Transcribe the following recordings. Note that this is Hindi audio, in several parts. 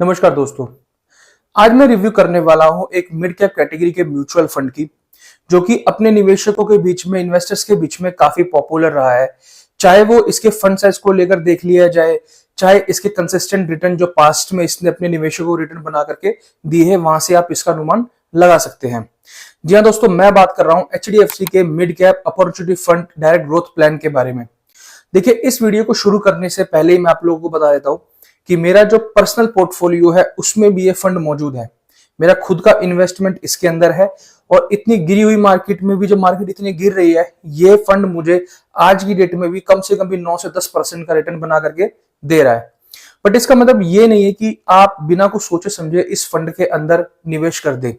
नमस्कार दोस्तों। आज मैं रिव्यू करने वाला हूं एक मिड कैप कैटेगरी के म्यूचुअल फंड की, जो कि अपने निवेशकों के बीच में, इन्वेस्टर्स के बीच में काफी पॉपुलर रहा है। चाहे वो इसके फंड साइज को लेकर देख लिया जाए, चाहे इसके कंसिस्टेंट रिटर्न जो पास्ट में इसने अपने निवेशकों को रिटर्न बना करके दिए है, वहां से आप इसका अनुमान लगा सकते हैं। जी हाँ दोस्तों, मैं बात कर रहा हूं एचडीएफसी के mid cap opportunity fund direct growth plan के बारे में। देखिए, इस वीडियो को शुरू करने से पहले ही मैं आप लोगों को बता देता हूं कि मेरा जो पर्सनल पोर्टफोलियो है उसमें भी ये फंड मौजूद है। मेरा खुद का इन्वेस्टमेंट इसके अंदर है और इतनी गिरी हुई मार्केट में भी, जब मार्केट इतनी गिर रही है, ये फंड मुझे आज की डेट में भी कम से कम भी 9 से 10% का रिटर्न बना करके दे रहा है। बट इसका मतलब ये नहीं है कि आप बिना कुछ सोचे समझे इस फंड के अंदर निवेश कर दें।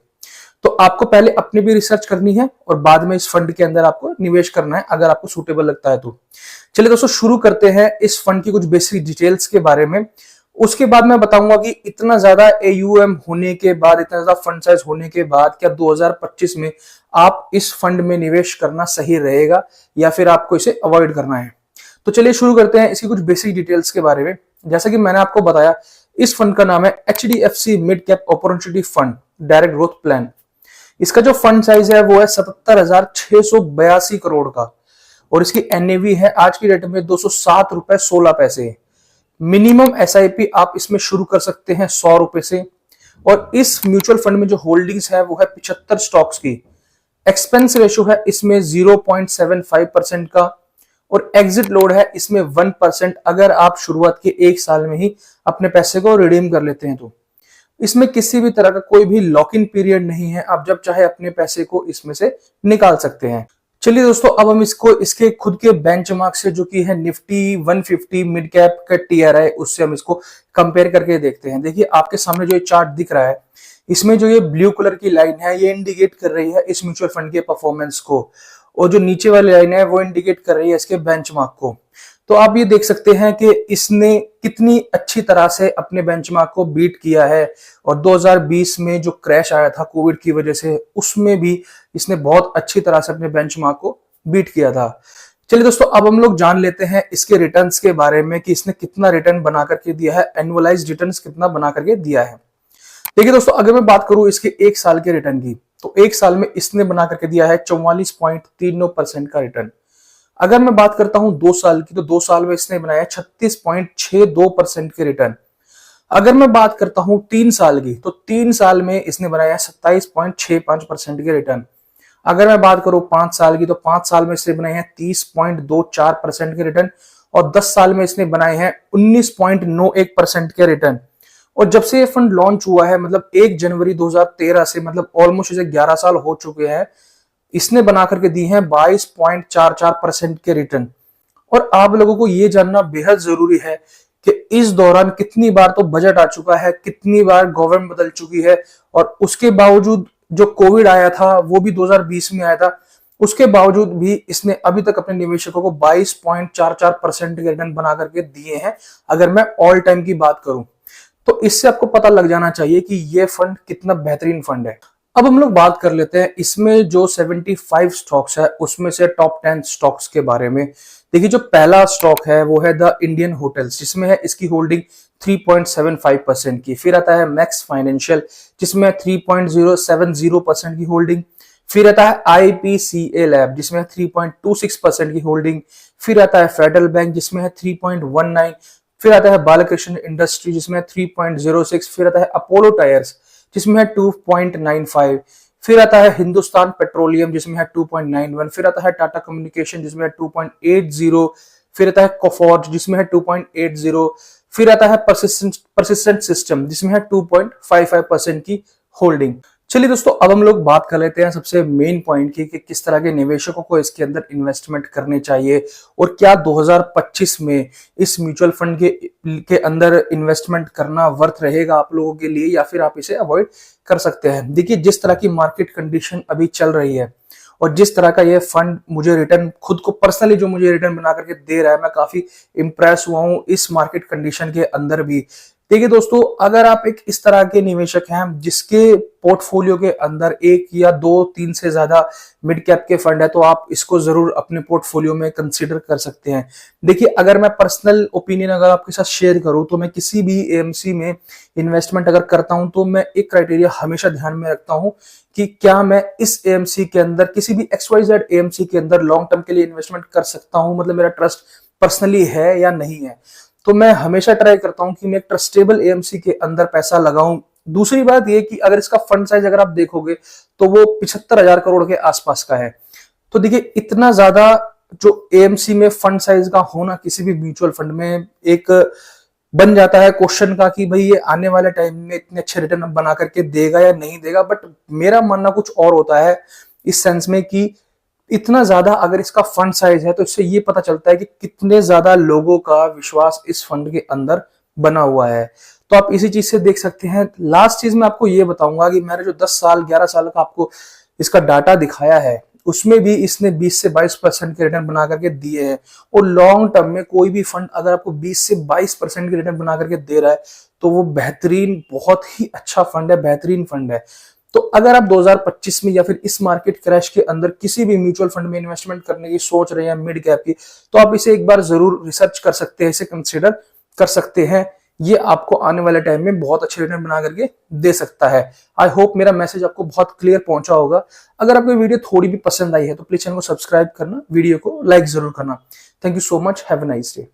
तो आपको पहले अपनी भी रिसर्च करनी है और बाद में इस फंड के अंदर आपको निवेश करना है, अगर आपको सूटेबल लगता है तो। चलिए दोस्तों, शुरू करते हैं इस फंड की कुछ बेसिक डिटेल्स के बारे में। उसके बाद मैं बताऊंगा कि इतना ज्यादा एयूएम होने के बाद, इतना ज्यादा फंड साइज होने के बाद, क्या 2025 में आप इस फंड में निवेश करना सही रहेगा या फिर आपको इसे अवॉइड करना है। तो चलिए शुरू करते हैं इसकी कुछ बेसिक डिटेल्स के बारे में। जैसा कि मैंने आपको बताया, इस फंड का नाम है HDFC mid cap opportunity fund direct growth plan. इसका जो फंड साइज है वो है 77,682 करोड़ का और इसकी एनएवी है आज की डेट में 207 रुपए 16 पैसे। मिनिमम एसआईपी आप इसमें शुरू कर सकते हैं 100 रुपए से। और इस म्यूचुअल फंड में जो होल्डिंग्स है वो है 75 स्टॉक्स की। एक्सपेंस रेशियो है इसमें 0.75% का और एग्जिट लोड है इसमें 1% अगर आप शुरुआत के एक साल में ही अपने पैसे को रिडीम कर लेते हैं तो। इसमें किसी भी तरह का कोई भी लॉक इन पीरियड नहीं है, आप जब चाहे अपने पैसे को इसमें से निकाल सकते हैं। चलिए दोस्तों, अब हम इसको इसके खुद के बेंचमार्क से, जो कि है निफ्टी 150 मिड कैप का टीआरआई, उससे हम इसको कंपेयर करके देखते हैं। देखिए, आपके सामने जो ये चार्ट दिख रहा है, इसमें जो ये ब्लू कलर की लाइन है ये इंडिकेट कर रही है इस म्यूचुअल फंड के परफॉर्मेंस को, और जो नीचे वाली लाइन है वो इंडिकेट कर रही है इसके बेंचमार्क को। तो आप ये देख सकते हैं कि इसने कितनी अच्छी तरह से अपने बेंचमार्क को बीट किया है। और 2020 में जो क्रैश आया था कोविड की वजह से, उसमें भी इसने बहुत अच्छी तरह से अपने बेंचमार्क को बीट किया था। चलिए दोस्तों, अब हम लोग जान लेते हैं इसके रिटर्न्स के बारे में कि इसने कितना रिटर्न बना करके दिया है, एनुअलाइज्ड रिटर्न्स कितना बना करके दिया है। देखिए दोस्तों, अगर मैं बात करूं इसके एक साल के रिटर्न की, तो एक साल में इसने बना करके दिया है 44.39% का रिटर्न। अगर मैं बात करता हूं 2 साल की, तो 2 साल में इसने बनाया 36.62% के रिटर्न। अगर मैं बात करता हूं 3 साल की, तो 3 साल में इसने बनाया 27.65% के रिटर्न। अगर मैं बात करूं 5 साल की, तो 5 साल में इसने बनाए हैं 30.24% के रिटर्न और 10 साल में इसने बनाए हैं 19.91% के रिटर्न। और जब से ये फंड लॉन्च हुआ है, मतलब 1 जनवरी 2013 से, मतलब ऑलमोस्ट इसे 11 साल हो चुके हैं, इसने बना करके दी है 22.44% के रिटर्न। और आप लोगों को यह जानना बेहद जरूरी है कि इस दौरान कितनी बार तो बजट आ चुका है, कितनी बार गवर्नमेंट बदल चुकी है, और उसके बावजूद जो कोविड आया था वो भी 2020 में आया था, उसके बावजूद भी इसने अभी तक अपने निवेशकों को 22.44% के रिटर्न बना करके दिए हैं, अगर मैं ऑल टाइम की बात करूं। तो इससे आपको पता लग जाना चाहिए कि यह फंड कितना बेहतरीन फंड है। अब हम लोग बात कर लेते हैं इसमें जो 75 स्टॉक्स है उसमें से टॉप 10 स्टॉक्स के बारे में। देखिए, जो पहला स्टॉक है वो है द इंडियन होटल्स, जिसमें है इसकी होल्डिंग 3.75% की। फिर आता है मैक्स फाइनेंशियल, जिसमें 3.070% की होल्डिंग। फिर आता है आईपीसीए लैब, जिसमें 3.26% की होल्डिंग। फिर आता है फेडरल बैंक, जिसमें है 3.19। फिर आता है बालकृष्ण इंडस्ट्री, जिसमें 3.06। फिर आता है अपोलो टायर्स, जिसमें है 2.95। फिर आता है हिंदुस्तान पेट्रोलियम, जिसमें है 2.91। फिर आता है टाटा कम्युनिकेशन, जिसमें है 2.80। फिर आता है कोफोर्ज, जिसमें है 2.80। फिर आता है परसिस्टेंट सिस्टम, जिसमें है 2.55% की होल्डिंग। चलिए दोस्तों, अब हम लोग बात कर लेते हैं सबसे मेन पॉइंट की कि किस तरह के निवेशकों को इसके अंदर इन्वेस्टमेंट करने चाहिए और क्या 2025 में इस म्यूचुअल फंड के अंदर इन्वेस्टमेंट करना वर्थ रहेगा आप लोगों के लिए, या फिर आप इसे अवॉइड कर सकते हैं। देखिए, जिस तरह की मार्केट कंडीशन अभी चल रही है और जिस तरह का ये फंड मुझे रिटर्न, खुद को पर्सनली जो मुझे रिटर्न बना करके दे रहा है, मैं काफी इंप्रेस हुआ हूं इस मार्केट कंडीशन के अंदर भी। देखिए दोस्तों, अगर आप एक इस तरह के निवेशक हैं जिसके पोर्टफोलियो के अंदर एक या दो तीन से ज्यादा मिड कैप के फंड है, तो आप इसको जरूर अपने पोर्टफोलियो में कंसीडर कर सकते हैं। देखिए, अगर मैं पर्सनल ओपिनियन अगर आपके साथ शेयर करूं, तो मैं किसी भी एएमसी में इन्वेस्टमेंट अगर करता हूं तो मैं एक क्राइटेरिया हमेशा ध्यान में रखता हूं कि क्या मैं इस एएमसी के अंदर, किसी भी XYZ एएमसी के अंदर लॉन्ग टर्म के लिए इन्वेस्टमेंट कर सकता हूं, मतलब मेरा ट्रस्ट पर्सनली है या नहीं है। तो मैं हमेशा ट्राई करता हूं कि मैं एक ट्रस्टेबल एएमसी के अंदर पैसा लगाऊं। दूसरी बात ये कि अगर इसका फंड साइज अगर आप देखोगे तो वो 75,000 करोड़ के आसपास का है। तो देखिए, इतना ज्यादा जो एएमसी में फंड साइज का होना किसी भी म्यूचुअल फंड में एक बन जाता है क्वेश्चन का कि भाई ये आने वाले टाइम में इतने अच्छे रिटर्न बना करके देगा या नहीं देगा। बट मेरा मानना कुछ और होता है इस सेंस में कि इतना ज्यादा अगर इसका फंड साइज है तो इससे ये पता चलता है कि कितने ज्यादा लोगों का विश्वास इस फंड के अंदर बना हुआ है। तो आप इसी चीज से देख सकते हैं। लास्ट चीज मैं आपको ये बताऊंगा कि मैंने जो 10 साल 11 साल का आपको इसका डाटा दिखाया है, उसमें भी इसने 20 से 22% के रिटर्न बना करके दिए हैं। और लॉन्ग टर्म में कोई भी फंड अगर आपको 20 से 22% के रिटर्न बना करके दे रहा है तो वो बेहतरीन, बहुत ही अच्छा फंड है, बेहतरीन फंड है। तो अगर आप 2025 में या फिर इस मार्केट क्रैश के अंदर किसी भी म्यूचुअल फंड में इन्वेस्टमेंट करने की सोच रहे हैं मिड कैप की, तो आप इसे एक बार जरूर रिसर्च कर सकते हैं, इसे कंसिडर कर सकते हैं। ये आपको आने वाले टाइम में बहुत अच्छे रिटर्न बना करके दे सकता है। आई होप मेरा मैसेज आपको बहुत क्लियर पहुंचा होगा। अगर आपको वीडियो थोड़ी भी पसंद आई है तो प्लीज चैनल को सब्सक्राइब करना, वीडियो को लाइक जरूर करना। Thank you so much, have a nice day.